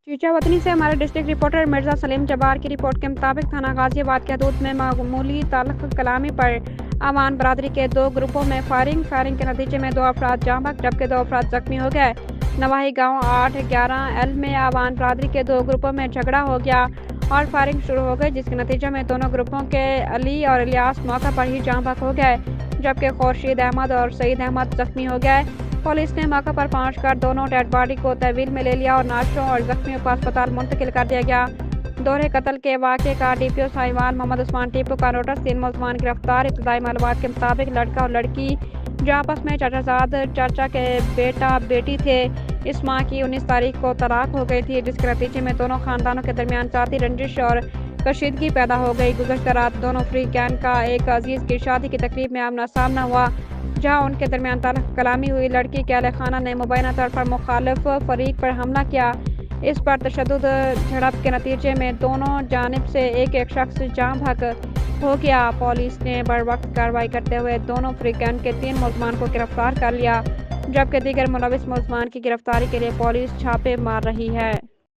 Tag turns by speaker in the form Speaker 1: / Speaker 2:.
Speaker 1: चीचा वतनी से हमारे district reporter Mirza Salim Jabbar की रिपोर्ट के मुताबिक थाना गाजियाबाद के हदूद में मामूली ताल्लुक कलामी पर अवान बरादरी के 2 ग्रुपों में फायरिंग के नतीजे में 2 अफराद जाँ बहक जबकि 2 अफराद जख्मी हो गए। नवाही गांव 8-11 एल में अवान बरादरी के 2 ग्रुपों में झगड़ा हो गया और फायरिंग शुरू हो गई, जिसके नतीजे में दोनों ग्रुपों के अली और इलियास मौका पर ही जाँ बहक हो गए जबकि खुर्शीद अहमद और सईद अहमद जख्मी हो गए। पुलिस ने मौके पर पहुंचकर दोनों डेड बॉडी को तहवील में ले लिया और नाशों और जख्मियों को अस्पताल मुंतकिल कर दिया गया। दोहरे कत्ल के वाक़े का डीपीओ साहिवाल मोहम्मद उस्मान टीपू का नोटिस, 3 मुलजमान गिरफ्तार। इब्तदाई मालूमात के मुताबिक लड़का और लड़की जो आपस में चाचा के बेटा बेटी थे, इस माह की 19 तारीख को तलाक हो गई थी, जिसके नतीजे में दोनों खानदानों के दरमियान जाती रंजिश और कशीदगी पैदा हो गई। गुज़श्ता रात दोनों फ्रीकैन का एक अजीज की शादी की तकरीब में आमना सामना हुआ, जहां उनके दरमियान ताल्लुक कलामी हुई। लड़की के अहले खाना ने मुबैना तौर पर मुखालिफ फरीक पर हमला किया। इस पर तशद्दुद झड़प के नतीजे में दोनों जानिब से एक शख्स जाँ बहक हो गया। पुलिस ने बरवक्त कार्रवाई करते हुए दोनों फ्रीकैन के 3 मुलजमान को गिरफ्तार कर लिया, जबकि दीगर मुलविस मुलजमान की गिरफ्तारी के लिए पुलिस छापे मार रही है।